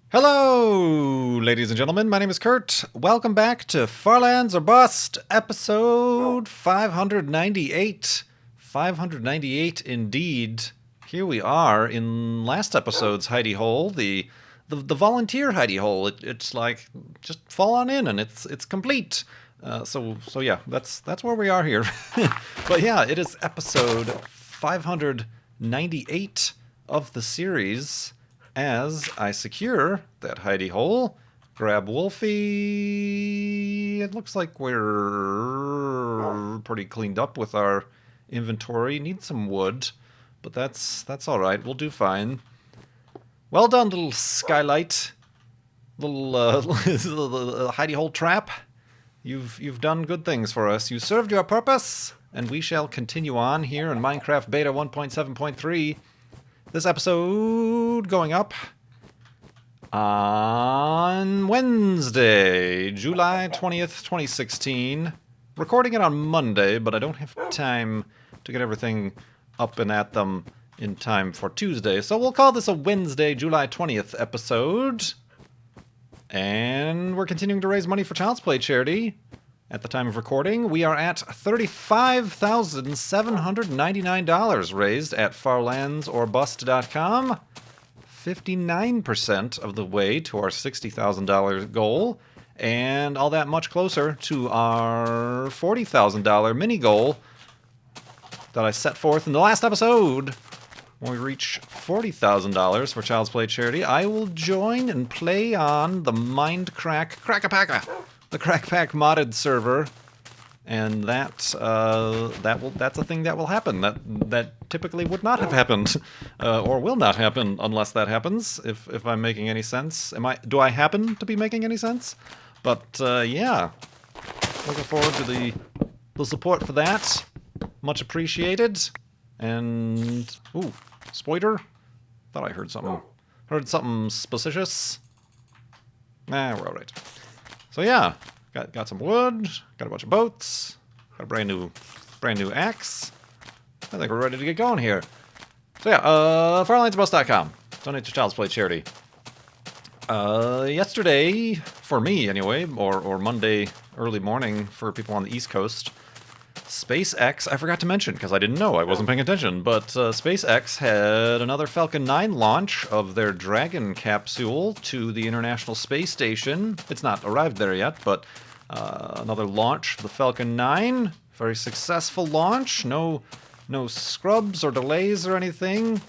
Hello, ladies and gentlemen. My name is Kurt. Welcome back to Far Lands or Bust, episode 598. 598 indeed. Here we are in last episode's hidey hole, the volunteer hidey hole. It's like just fall on in and it's complete. So yeah, that's where we are here. But yeah, it is episode 598 of the series. As I secure that hidey hole, grab Wolfie. It looks like we're pretty cleaned up with our inventory. Need some wood, but that's all right. We'll do fine. Well done, little skylight, little hidey hole trap. You've done good things for us. You served your purpose, and we shall continue on here in Minecraft Beta 1.7.3. This episode going up on Wednesday, July 20th, 2016. Recording it on Monday, but I don't have time to get everything up and at them in time for Tuesday. So we'll call this a Wednesday, July 20th episode. And we're continuing to raise money for Child's Play charity. At the time of recording, we are at $35,799 raised at farlandsorbust.com. 59% of the way to our $60,000 goal, and all that much closer to our $40,000 mini goal that I set forth in the last episode. When we reach $40,000 for Child's Play charity, I will join and play on the Mindcrack Crack-a-Pack-a, the Crack-Pack modded server, and that's a thing that will happen. That typically would not have happened, or will not happen unless that happens. If I'm making any sense, do I happen to be making any sense? But yeah, looking forward to the support for that. Much appreciated. And ooh, spoiler. Thought I heard something. Heard something suspicious. Nah, we're all right. So yeah, got some wood, got a bunch of boats, got a brand new axe. I think we're ready to get going here. So yeah, farlandsorbust.com. Donate to Child's Play charity. Yesterday, for me anyway, or Monday early morning for people on the East Coast, SpaceX, I forgot to mention because I didn't know, I wasn't paying attention, but SpaceX had another Falcon 9 launch of their Dragon capsule to the International Space Station. It's not arrived there yet, but another launch for the Falcon 9. Very successful launch. No scrubs or delays or anything.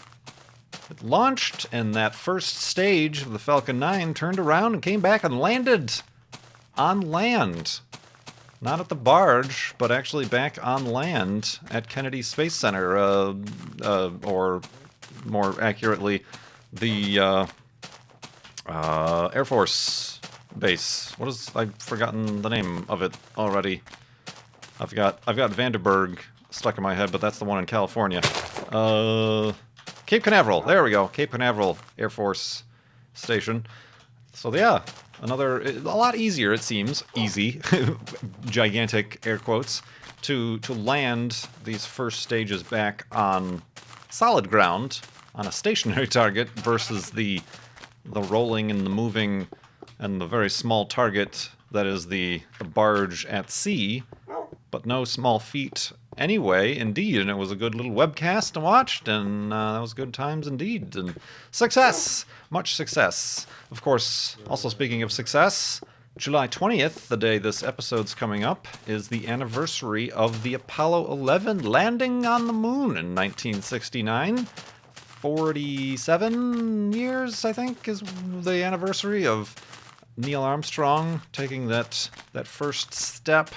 It launched, and that first stage of the Falcon 9 turned around and came back and landed on land. Not at the barge, but actually back on land at Kennedy Space Center, or more accurately, the Air Force Base. I've forgotten the name of it already. I've got Vandenberg stuck in my head, but that's the one in California. Cape Canaveral. There we go. Cape Canaveral Air Force Station. So yeah. A lot easier, it seems, easy, gigantic air quotes, to land these first stages back on solid ground, on a stationary target, versus the rolling and the moving and the very small target that is the barge at sea, but no small feat anyway, indeed, and it was a good little webcast to watch, and that was good times indeed, and success! Much success. Of course, also speaking of success, July 20th, the day this episode's coming up, is the anniversary of the Apollo 11 landing on the moon in 1969. 47 years, I think, is the anniversary of Neil Armstrong taking that first step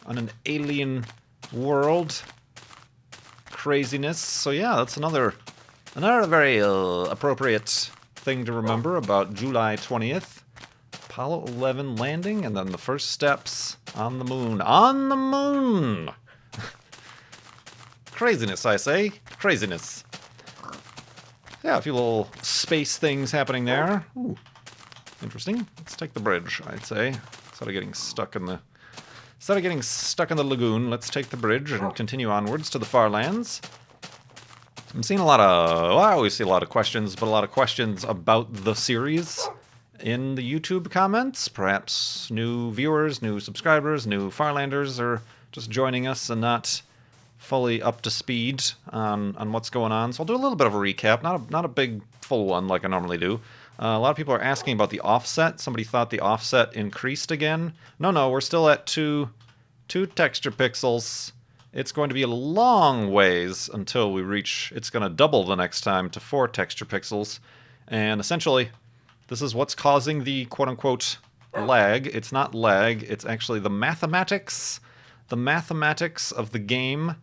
on an alien world. Craziness. So yeah, that's another very appropriate thing to remember about July 20th. Apollo 11 landing, and then the first steps on the moon. On the moon! Craziness, I say. Craziness. Yeah, a few little space things happening there. Ooh, interesting. Let's take the bridge, I'd say. Instead of getting stuck in the lagoon, let's take the bridge and continue onwards to the far lands. I'm seeing I always see a lot of questions, but a lot of questions about the series in the YouTube comments. Perhaps new viewers, new subscribers, new Farlanders are just joining us and not fully up to speed on what's going on. So I'll do a little bit of a recap, not a big full one like I normally do. A lot of people are asking about the offset. Somebody thought the offset increased again. No, we're still at two texture pixels. It's going to be a long ways until we reach, it's going to double the next time to 4 texture pixels. And essentially, this is what's causing the quote-unquote lag. It's not lag, it's actually the mathematics of the game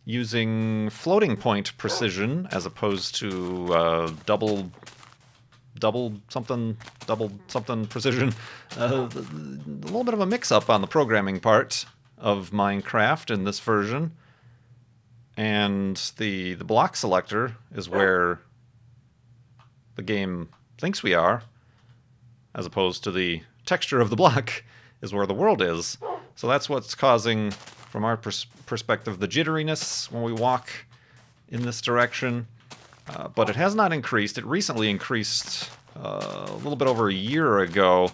using floating point precision as opposed to double something precision. A little bit of a mix-up on the programming part of Minecraft in this version. And the block selector is where the game thinks we are, as opposed to the texture of the block is where the world is. So that's what's causing, from our perspective, the jitteriness when we walk in this direction. But it has not increased. It recently increased a little bit over a year ago.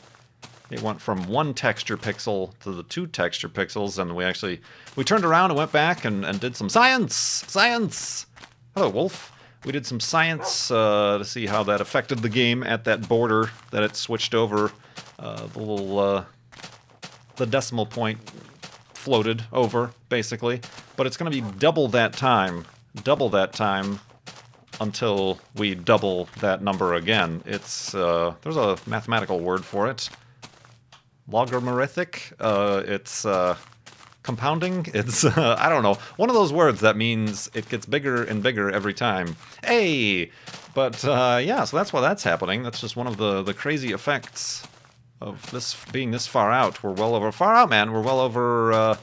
It went from 1 texture pixel to the 2 texture pixels, and we turned around and went back and did some science! Hello, Wolf. We did some science to see how that affected the game at that border that it switched over. The decimal point floated over, basically. But it's going to be double that time until we double that number again. It's there's a mathematical word for it. Logarithmic. It's compounding. It's I don't know. One of those words that means it gets bigger and bigger every time. Hey, but yeah. So that's why that's happening. That's just one of the crazy effects of this being this far out. We're well over far out, man. We're well over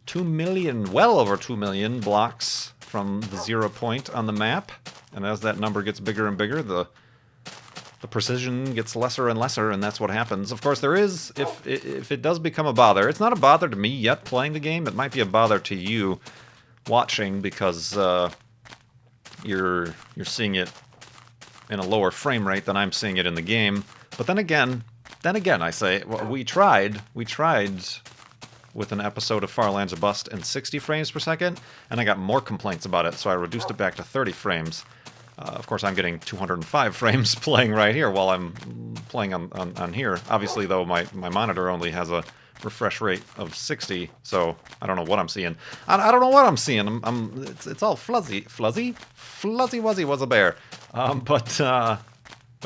2 million, well over 2 million blocks from the 0 point on the map. And as that number gets bigger and bigger, the precision gets lesser and lesser, and that's what happens. Of course, there is, if it does become a bother, it's not a bother to me yet playing the game. It might be a bother to you watching because you're seeing it in a lower frame rate than I'm seeing it in the game. But then again, I say, well, we tried with an episode of Farlands or Bust in 60 frames per second, and I got more complaints about it, so I reduced it back to 30 frames. Of course, I'm getting 205 frames playing right here while I'm playing on here. Obviously, though, my monitor only has a refresh rate of 60, so I don't know what I'm seeing. I don't know what I'm seeing. It's all fuzzy wuzzy was a bear. But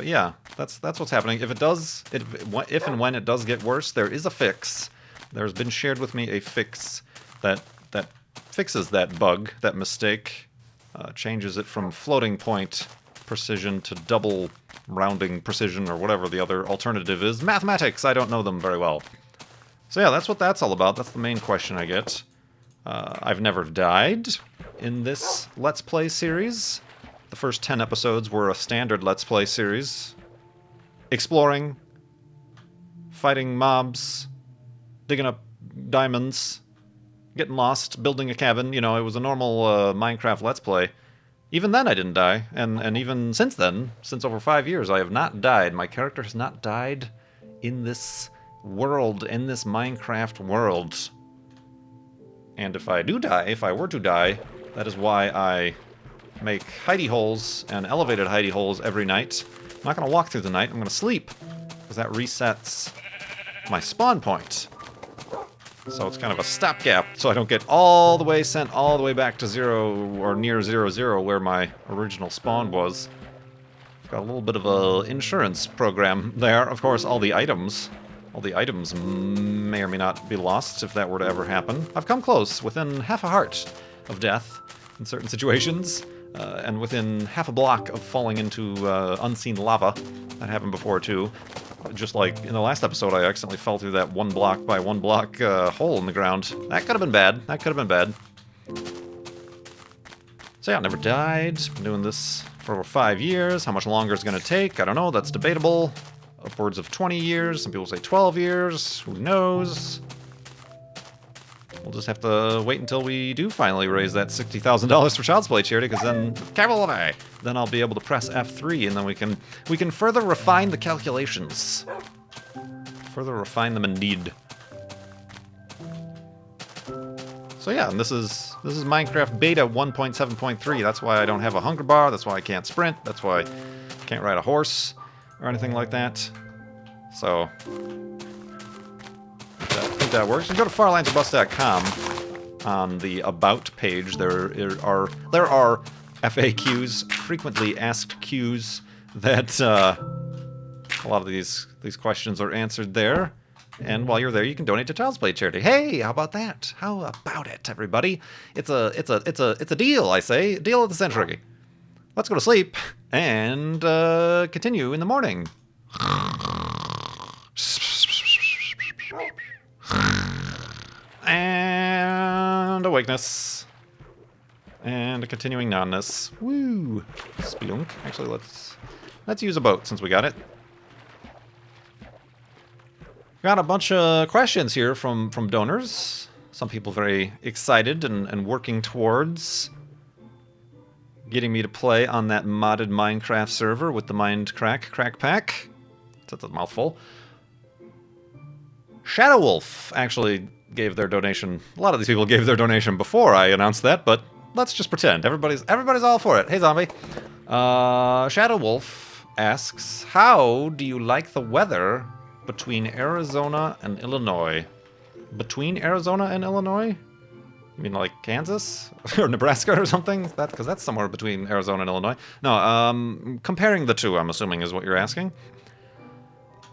yeah, that's what's happening. If and when it does get worse, there is a fix. There's been shared with me a fix that fixes that bug, that mistake. Changes it from floating point precision to double rounding precision, or whatever the other alternative is. Mathematics! I don't know them very well. So yeah, that's what that's all about. That's the main question I get. I've never died in this Let's Play series. The first 10 episodes were a standard Let's Play series. Exploring, fighting mobs, digging up diamonds, getting lost, building a cabin. You know, it was a normal Minecraft Let's Play. Even then I didn't die, and even since then, since over 5 years, I have not died. My character has not died in this world, in this Minecraft world. And if I do die, if I were to die, that is why I make hidey holes and elevated hidey holes every night. I'm not going to walk through the night, I'm going to sleep, because that resets my spawn point. So it's kind of a stopgap, so I don't get sent all the way back to 0 or near 0, where my original spawn was. Got a little bit of a insurance program there. Of course, all the items may or may not be lost if that were to ever happen. I've come close, within half a heart of death in certain situations, and within half a block of falling into unseen lava. That happened before too. Just like in the last episode, I accidentally fell through that 1 block by 1 block hole in the ground. That could have been bad. So yeah, never died. Been doing this for over 5 years. How much longer is it going to take? I don't know. That's debatable. Upwards of 20 years. Some people say 12 years. Who knows? we'll just have to wait until we do finally raise that $60,000 for Child's Play charity, because then, then I'll be able to press F3, and then we can further refine the calculations. Further refine them indeed. So yeah, and this is Minecraft Beta 1.7.3. That's why I don't have a hunger bar. That's why I can't sprint. That's why I can't ride a horse or anything like that. So I think that works. You can go to farlinesofbus.com. On the About page, there are FAQs, frequently asked Qs, that a lot of these questions are answered there. And while you're there, you can donate to Child's Play charity. Hey, how about that? How about it, everybody? It's a deal, I say. Deal of the century. Let's go to sleep and continue in the morning. And awakeness. And a continuing nonness. Woo! Spelunk. Actually, let's use a boat since we got it. Got a bunch of questions here from donors. Some people very excited and working towards getting me to play on that modded Minecraft server with the crack pack. That's a mouthful. Shadow Wolf actually gave their donation. A lot of these people gave their donation before I announced that, but let's just pretend. Everybody's all for it. Hey, zombie. Shadow Wolf asks, how do you like the weather between Arizona and Illinois? Between Arizona and Illinois? You mean like Kansas or Nebraska or something? Because that's somewhere between Arizona and Illinois. No, comparing the two, I'm assuming, is what you're asking.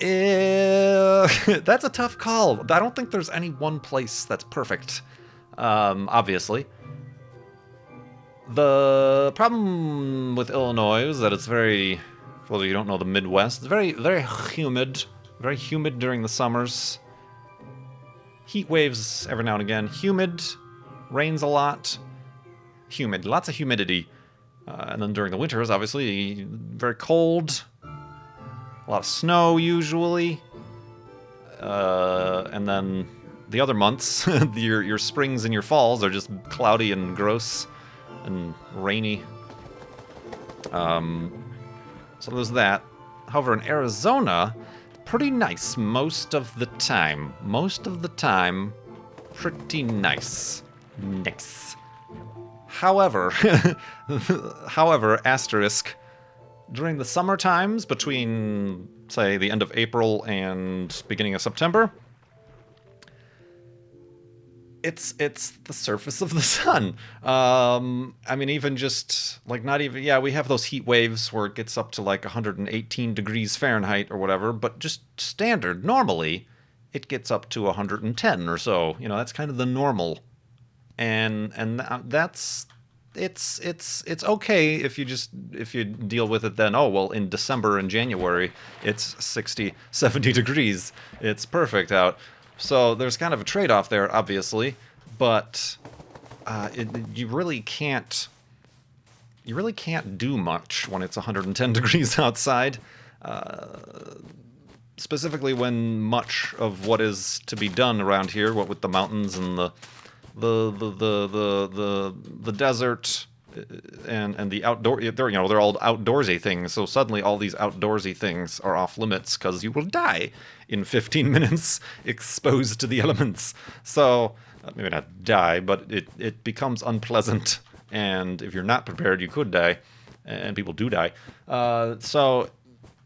That's a tough call. I don't think there's any one place that's perfect, obviously. The problem with Illinois is that it's very, well, you don't know the Midwest. It's very, very humid. Very humid during the summers. Heat waves every now and again. Humid. Rains a lot. Humid. Lots of humidity. And then during the winters, obviously, very cold. A lot of snow, usually. And then the other months, your springs and your falls are just cloudy and gross and rainy. So there's that. However, in Arizona, pretty nice most of the time. Most of the time, pretty nice. Nice. However, asterisk, during the summer times between, say, the end of April and beginning of September, it's the surface of the sun. I mean, even just, like, not even, yeah, we have those heat waves where it gets up to, like, 118 degrees Fahrenheit or whatever, but just standard, normally, it gets up to 110 or so. You know, that's kind of the normal. And that's, it's okay if you deal with it then, oh, well, in December and January, it's 60, 70 degrees. It's perfect out. So there's kind of a trade-off there, obviously, but you really can't do much when it's 110 degrees outside. Specifically, when much of what is to be done around here, what with the mountains and the desert and the outdoor, they're all outdoorsy things. So suddenly all these outdoorsy things are off limits because you will die in 15 minutes exposed to the elements. So maybe not die, but it becomes unpleasant. And if you're not prepared, you could die, and people do die. So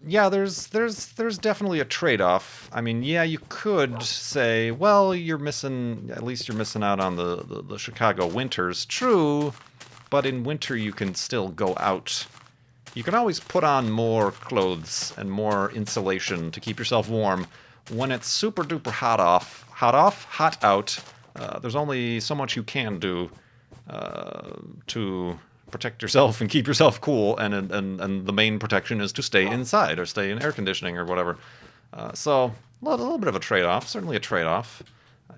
yeah, there's definitely a trade-off. I mean, yeah, you could say, well, at least you're missing out on the Chicago winters. True, but in winter you can still go out. You can always put on more clothes and more insulation to keep yourself warm. When it's super duper hot out, there's only so much you can do to protect yourself and keep yourself cool, and the main protection is to stay inside or stay in air conditioning or whatever. So a little bit of a trade-off, certainly a trade-off.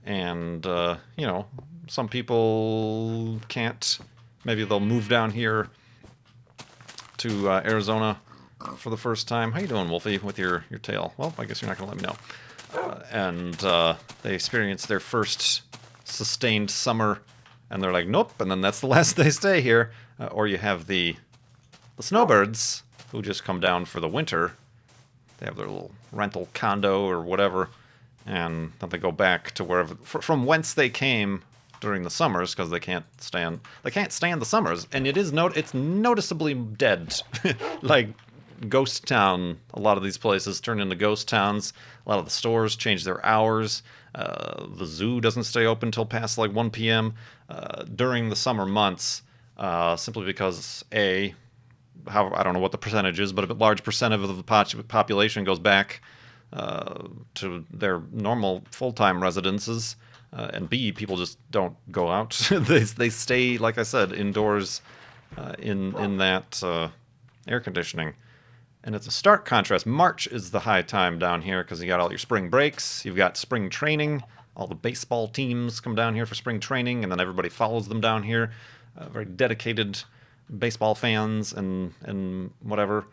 And some people can't. Maybe they'll move down here to Arizona for the first time. How you doing, Wolfie, with your tail? Well, I guess you're not going to let me know. And they experience their first sustained summer, and they're like, nope, and then that's the last they stay here. Or you have the snowbirds, who just come down for the winter. They have their little rental condo or whatever, and then they go back to wherever from whence they came during the summers, because they can't stand the summers, and it's noticeably dead. Like ghost town. A lot of these places turn into ghost towns. A lot of the stores change their hours. The zoo doesn't stay open till past like 1 p.m. During the summer months, simply because I don't know what the percentage is, but a large percent of the population goes back to their normal full-time residences, and B, people just don't go out. They stay, like I said, indoors in that air conditioning. And it's a stark contrast. March is the high time down here because you got all your spring breaks, you've got spring training, all the baseball teams come down here for spring training, and then everybody follows them down here. Very dedicated baseball fans and whatever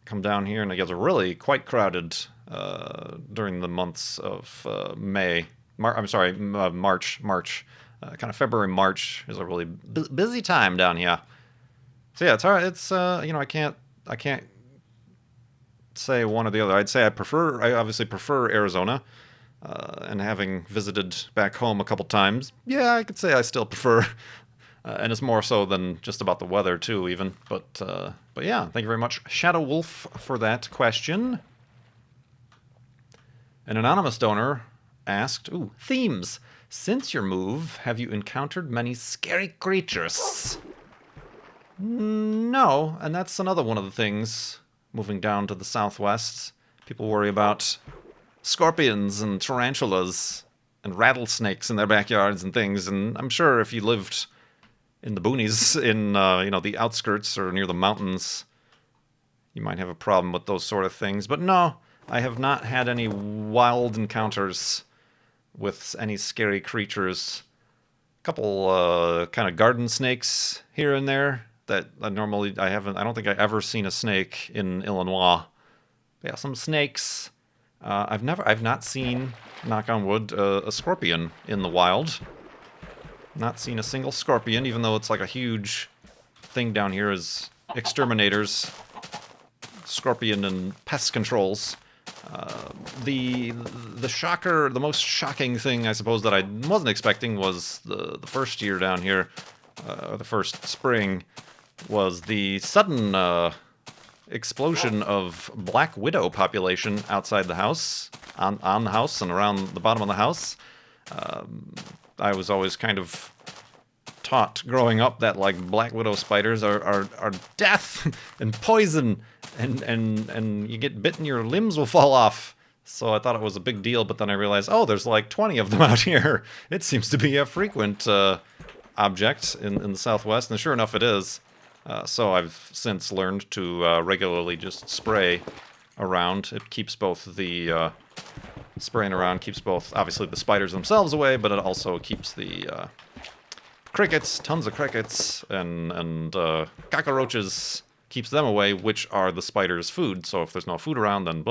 come down here, and it gets really quite crowded during the months of March. Kind of February, March is a really busy time down here. So yeah, it's hard. It's I can't say one or the other. I'd say I obviously prefer Arizona, and having visited back home a couple times, yeah, I could say I still prefer. And it's more so than just about the weather too, even. But yeah, thank you very much, Shadow Wolf, for that question. An anonymous donor asked, themes. Since your move, have you encountered many scary creatures? No, and that's another one of the things. Moving down to the southwest, people worry about scorpions and tarantulas and rattlesnakes in their backyards and things. And I'm sure if you lived in the boonies, in the outskirts or near the mountains, you might have a problem with those sort of things. But no, I have not had any wild encounters with any scary creatures. A couple kind of garden snakes here and there that I don't think I've ever seen a snake in Illinois. Yeah, some snakes. I've not seen, knock on wood, a scorpion in the wild. Not seen a single scorpion, even though it's like a huge thing down here is exterminators, scorpion and pest controls. The most shocking thing, I suppose, that I wasn't expecting was the first year down here, the first spring, was the sudden explosion of black widow population outside the house, on the house and around the bottom of the house. I was always kind of taught growing up that like black widow spiders are death and poison, and you get bitten, your limbs will fall off. So I thought it was a big deal, but then I realized, there's like 20 of them out here. It seems to be a frequent object in the Southwest, and sure enough it is. So I've since learned to regularly just spray around. It keeps both the spraying around keeps both, obviously, the spiders themselves away, but it also keeps the crickets, tons of crickets, and cockroaches, keeps them away, which are the spiders' food. So if there's no food around, then,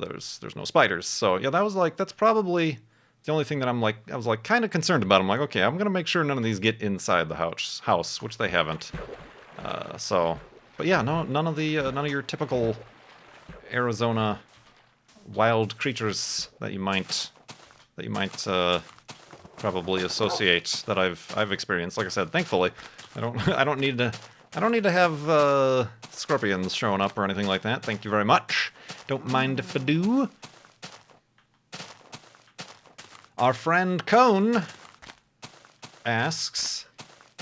there's no spiders. So yeah, that's probably the only thing that I was kind of concerned about. I'm like, okay, I'm going to make sure none of these get inside the house, which they haven't. But yeah, none of your typical Arizona wild creatures that you might probably associate that I've experienced. Like I said, thankfully, I don't need to have scorpions showing up or anything like that. Thank you very much. Don't mind if I do. Our friend Cone asks,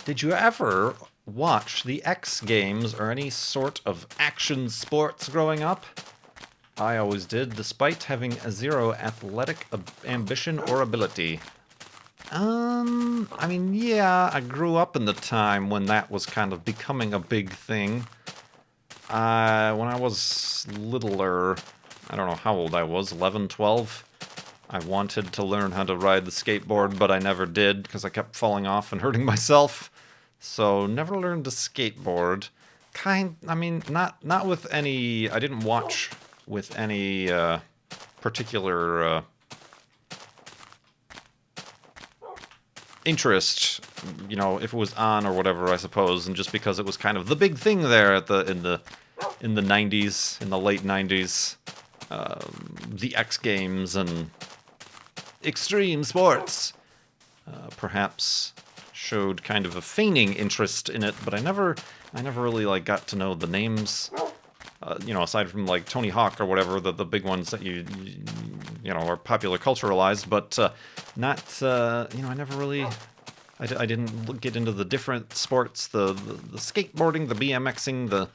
did you ever watch the X Games or any sort of action sports growing up? I always did, despite having zero athletic ambition or ability. Yeah, I grew up in the time when that was kind of becoming a big thing. When I was littler, I don't know how old I was, 11, 12, I wanted to learn how to ride the skateboard, but I never did because I kept falling off and hurting myself. So never learned to skateboard. Not with any, I didn't watch with any particular interest, you know, if it was on or whatever, I suppose, and just because it was kind of the big thing there at in the 90s, in the late 90s, the X Games and extreme sports, perhaps showed kind of a feigning interest in it, but I never really like got to know the names. You know, aside from like Tony Hawk or whatever, the big ones that you know are popular culturalized, but not you know, I never really, I didn't get into the different sports, the skateboarding, the BMXing,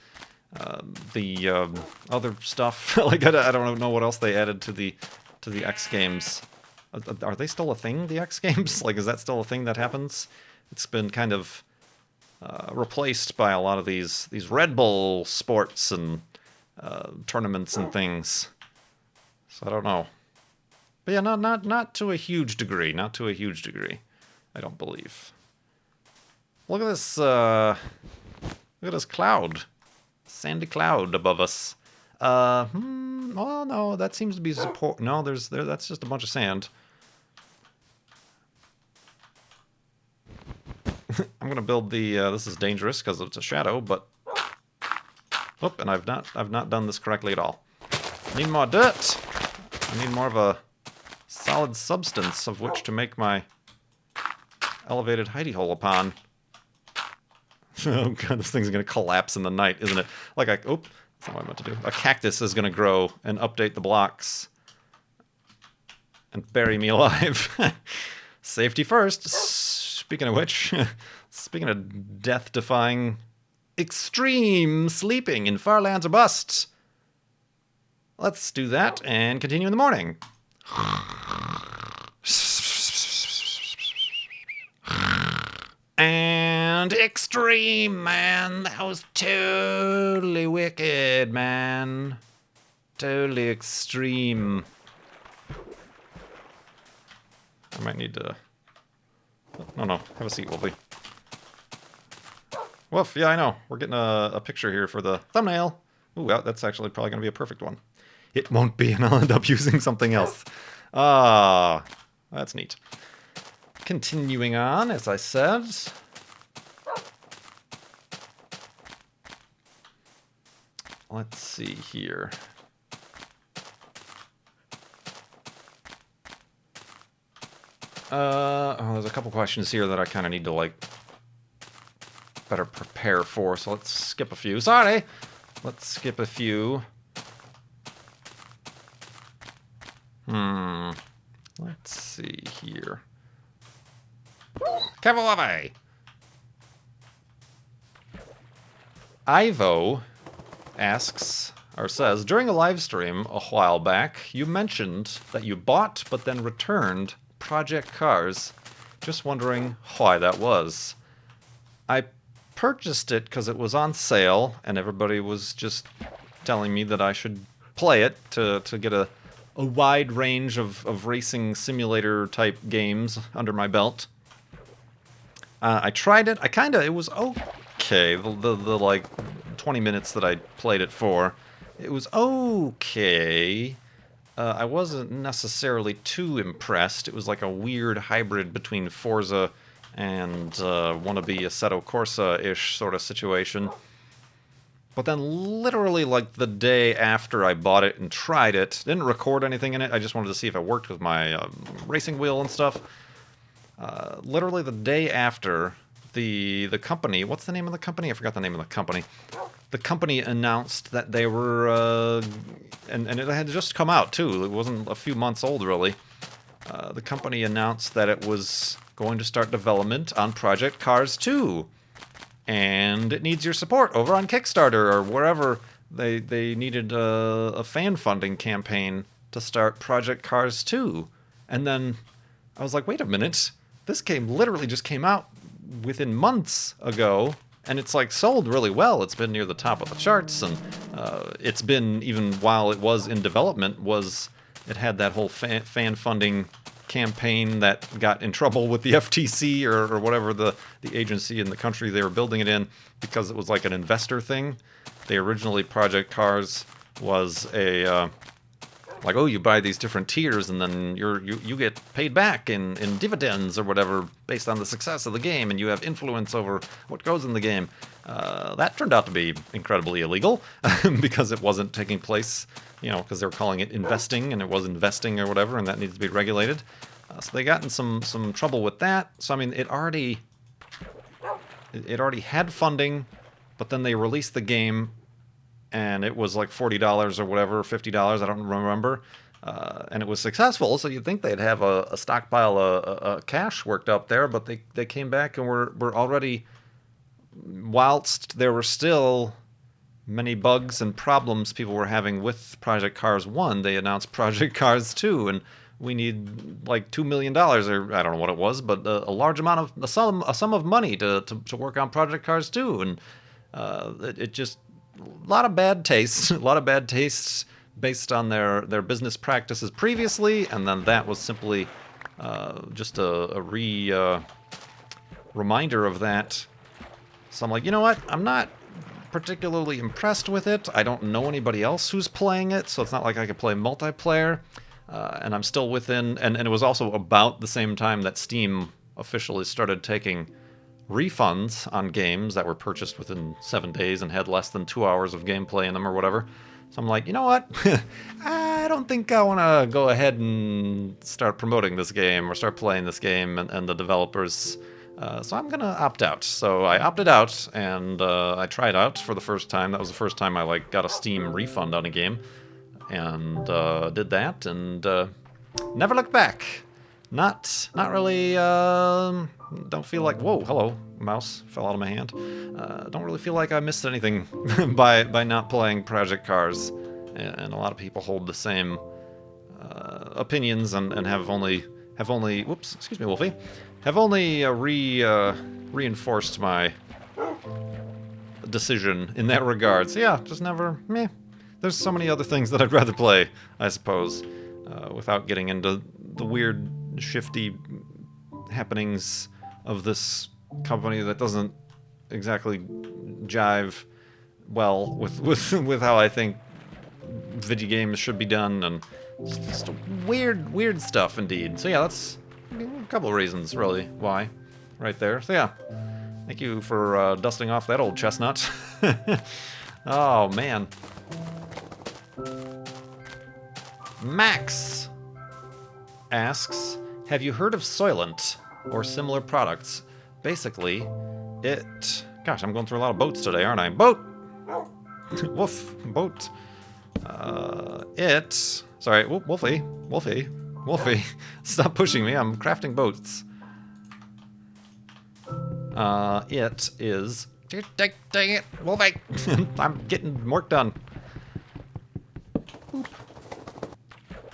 the other stuff. Like I don't know what else they added to the X Games. Are they still a thing, the X Games? Like, is that still a thing that happens? It's been kind of replaced by a lot of these Red Bull sports and tournaments and things. So I don't know. But yeah, not to a huge degree. Not to a huge degree, I don't believe. Look at this. Look at this cloud, sandy cloud above us. Well, no, that seems to be support. No, that's just a bunch of sand. I'm gonna build the. This is dangerous because it's a shadow, but. Oop, and I've not done this correctly at all. I need more dirt. I need more of a solid substance of which to make my elevated hidey hole upon. Oh god, this thing's gonna collapse in the night, isn't it? Like oop, that's not what I meant to do. A cactus is gonna grow and update the blocks and bury me alive. Safety first. Speaking of which, speaking of death-defying extreme sleeping in far lands or bust. Let's do that and continue in the morning. And extreme, man. That was totally wicked, man. Totally extreme. I might need to... No. Have a seat, Wolfie. Woof, yeah, I know. We're getting a picture here for the thumbnail. Ooh, that's actually probably going to be a perfect one. It won't be, and I'll end up using something else. Ah, that's neat. Continuing on, as I said. Let's see here. Oh, there's a couple questions here that I kind of need to, like, better prepare for, so let's skip a few. Sorry! Let's skip a few. Let's see here. Cavalave! Ivo asks, or says, during a live stream a while back, you mentioned that you bought but then returned Project Cars. Just wondering why that was. I purchased it because it was on sale, and everybody was just telling me that I should play it to get a wide range of racing simulator type games under my belt. I tried it. It was okay. The like 20 minutes that I played it for, it was okay. I wasn't necessarily too impressed. It was like a weird hybrid between Forza and wannabe Assetto Corsa-ish sort of situation. But then literally like the day after I bought it and tried it, didn't record anything in it, I just wanted to see if it worked with my racing wheel and stuff. Literally the day after, the company, what's the name of the company? I forgot the name of the company. The company announced that they were, and it had just come out too, it wasn't a few months old really. The company announced that it was going to start development on Project Cars 2. And it needs your support over on Kickstarter or wherever they needed a fan funding campaign to start Project Cars 2. And then I was like, wait a minute, this game literally just came out within months ago, and it's like sold really well. It's been near the top of the charts, and it's been, even while it was in development, it had that whole fan funding campaign that got in trouble with the FTC or whatever the agency in the country they were building it in, because it was like an investor thing. Project Cars was a Like, oh, you buy these different tiers, and then you get paid back in dividends or whatever based on the success of the game, and you have influence over what goes in the game. That turned out to be incredibly illegal because it wasn't taking place, you know, because they were calling it investing, and it was investing or whatever, and that needs to be regulated. So they got in some trouble with that. So I mean, it already had funding, but then they released the game. And it was like $40 or whatever, $50, I don't remember. And it was successful, so you'd think they'd have a stockpile of cash worked up there, but they came back and were already, whilst there were still many bugs and problems people were having with Project Cars 1, they announced Project Cars 2, and we need like $2 million, or I don't know what it was, but a large amount of, a sum of money to work on Project Cars 2, and it just... a lot of bad taste, based on their business practices previously, and then that was simply just a reminder of that. So I'm like, you know what? I'm not particularly impressed with it. I don't know anybody else who's playing it, so it's not like I could play multiplayer. And I'm still within, and it was also about the same time that Steam officially started taking refunds on games that were purchased within 7 days and had less than 2 hours of gameplay in them or whatever. So I'm like, you know what? I don't think I want to go ahead and start promoting this game or start playing this game and the developers. So I'm going to opt out. So I opted out, and I tried out for the first time. That was the first time I got a Steam refund on a game, and did that, and never looked back. Not really, don't feel like, whoa, hello, mouse, fell out of my hand. Don't really feel like I missed anything by not playing Project Cars, and a lot of people hold the same opinions and have only, whoops, excuse me, Wolfie, have only reinforced my decision in that regard. So yeah, just never, meh. There's so many other things that I'd rather play, I suppose, without getting into the weird, shifty happenings of this company that doesn't exactly jive well with how I think video games should be done, and just weird stuff indeed. So yeah, that's a couple of reasons really why, right there. So yeah, thank you for dusting off that old chestnut. Oh man. Max asks, have you heard of Soylent or similar products? Basically, gosh, I'm going through a lot of boats today, aren't I? Boat! Woof, boat. Sorry, Wolfie, stop pushing me, I'm crafting boats. It is, dang it, Wolfie, I'm getting work done. Boop.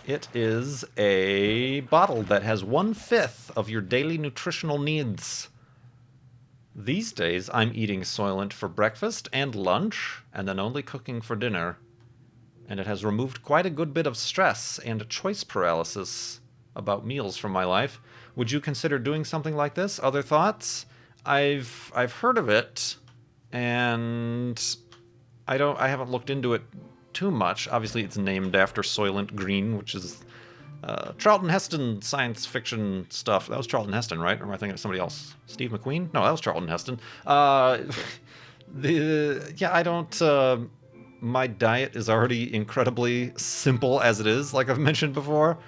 It is a bottle that has 1/5 of your daily nutritional needs. These days, I'm eating Soylent for breakfast and lunch, and then only cooking for dinner. And it has removed quite a good bit of stress and choice paralysis about meals from my life. Would you consider doing something like this? Other thoughts? I've heard of it, and I haven't looked into it too much. Obviously, it's named after Soylent Green, which is Charlton Heston science fiction stuff. That was Charlton Heston, right? Or am I thinking of somebody else? Steve McQueen? No, that was Charlton Heston. I don't... my diet is already incredibly simple as it is, like I've mentioned before.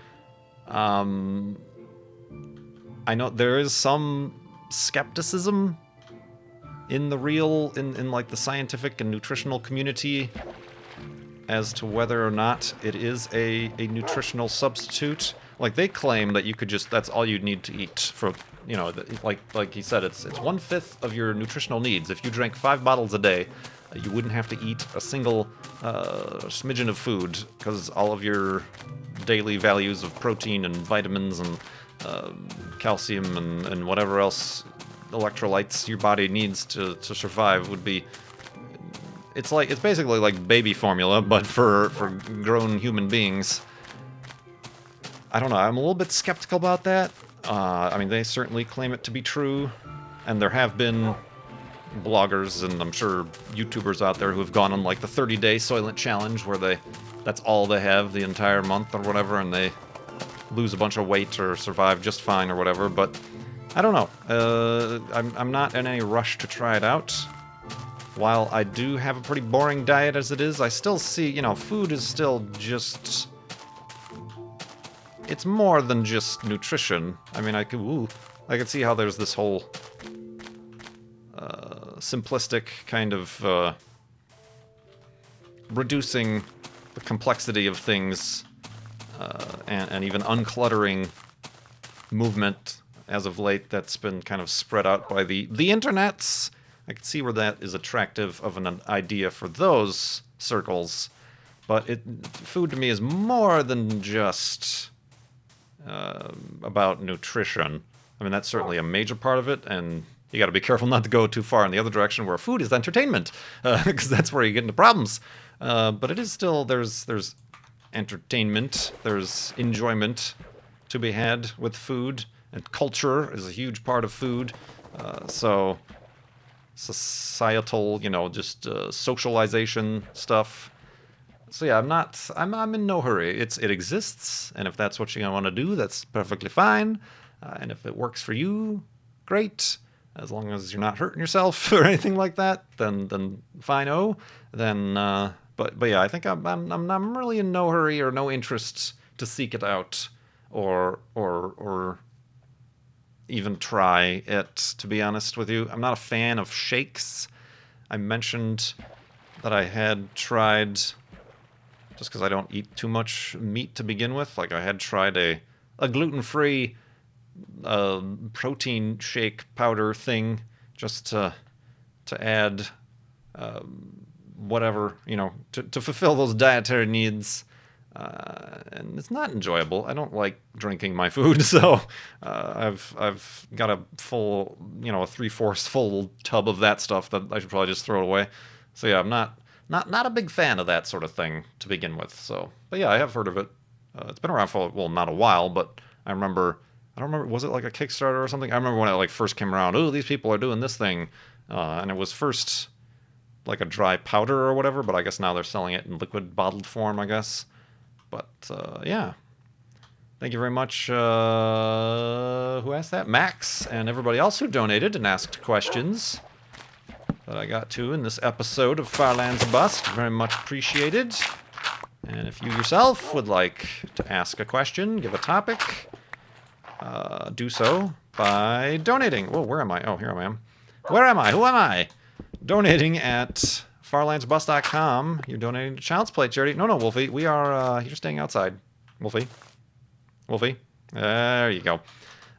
I know there is some skepticism in like the scientific and nutritional community as to whether or not it is a nutritional substitute. Like, they claim that you could that's all you need to eat for, you know, like he said, it's 1/5 of your nutritional needs. If you drank 5 bottles a day, you wouldn't have to eat a single smidgen of food, because all of your daily values of protein and vitamins and calcium and whatever else electrolytes your body needs to survive would be... It's basically like baby formula, but for grown human beings. I don't know, I'm a little bit skeptical about that. I mean, they certainly claim it to be true, and there have been bloggers and I'm sure YouTubers out there who have gone on like the 30-day Soylent challenge, where they that's all they have the entire month or whatever, and they lose a bunch of weight or survive just fine or whatever. But I don't know. I'm not in any rush to try it out. While I do have a pretty boring diet as it is, I still see, you know, food is still just... It's more than just nutrition. I mean, I could see how there's this whole simplistic kind of reducing the complexity of things and even uncluttering movement as of late that's been kind of spread out by the internets. I can see where that is attractive of an idea for those circles, but food to me is more than just about nutrition. I mean, that's certainly a major part of it, and you got to be careful not to go too far in the other direction where food is entertainment, because that's where you get into problems. But it is still, there's entertainment, there's enjoyment to be had with food, and culture is a huge part of food. So societal, you know, just socialization stuff. So yeah, I'm in no hurry. It exists, and if that's what you want to do, that's perfectly fine. And if it works for you, great. As long as you're not hurting yourself or anything like that, then fine-o. Then, but yeah, I think I'm really in no hurry or no interest to seek it out or even try it, to be honest with you. I'm not a fan of shakes. I mentioned that I had tried, just because I don't eat too much meat to begin with, like I had tried a gluten-free protein shake powder thing just to add whatever, you know, to fulfill those dietary needs. And it's not enjoyable. I don't like drinking my food, so I've got a full, you know, a 3/4 full tub of that stuff that I should probably just throw it away. So yeah, I'm not a big fan of that sort of thing to begin with. So, but yeah, I have heard of it. It's been around for, well, not a while, but I don't remember, was it like a Kickstarter or something? I remember when it like first came around, oh, these people are doing this thing, and it was first like a dry powder or whatever, but I guess now they're selling it in liquid bottled form, I guess. But yeah, thank you very much, who asked that? Max, and everybody else who donated and asked questions that I got to in this episode of Firelands Bust. Very much appreciated. And if you yourself would like to ask a question, give a topic, do so by donating. Whoa, where am I? Oh, here I am. Where am I? Who am I? Donating at farlandsbust.com. You're donating to Child's Play charity. No, Wolfie. We are, you're staying outside. Wolfie. There you go.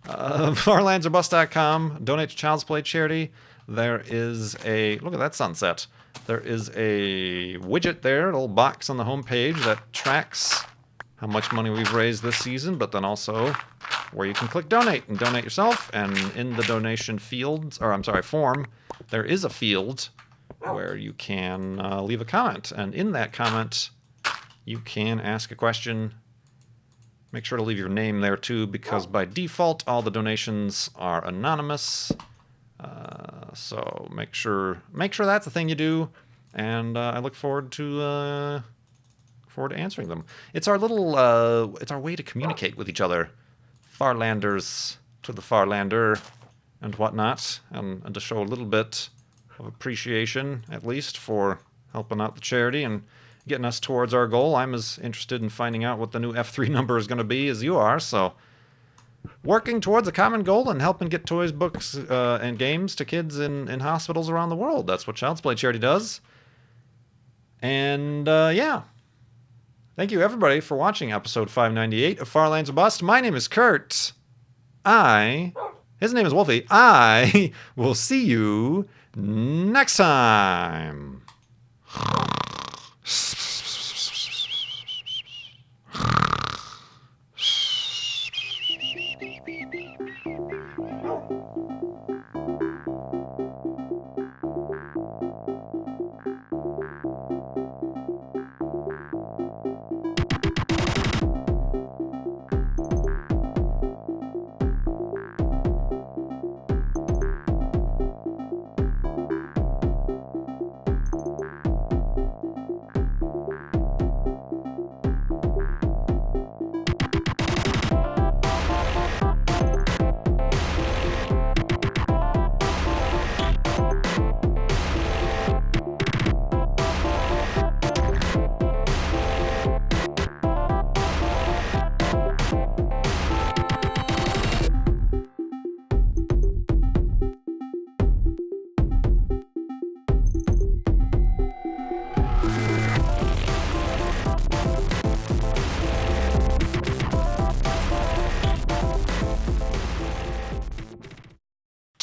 farlandsbust.com. Donate to Child's Play charity. There is a, look at that sunset. There is a widget there, a little box on the home page that tracks how much money we've raised this season, but then also where you can click donate and donate yourself. And in the donation field, or I'm sorry, form, there is a field where you can leave a comment. And in that comment, you can ask a question. Make sure to leave your name there too, because by default, all the donations are anonymous. So make sure that's the thing you do, and I look forward to answering them. It's our little it's our way to communicate with each other, Farlanders to the Farlander, and whatnot, and to show a little bit of appreciation, at least, for helping out the charity and getting us towards our goal. I'm as interested in finding out what the new F3 number is going to be as you are, so working towards a common goal and helping get toys, books, and games to kids in hospitals around the world. That's what Child's Play charity does. And, yeah. Thank you, everybody, for watching episode 598 of Farlands Bust. My name is Kurt. His name is Wolfie. I will see you next time.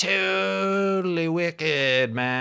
totally wicked, man.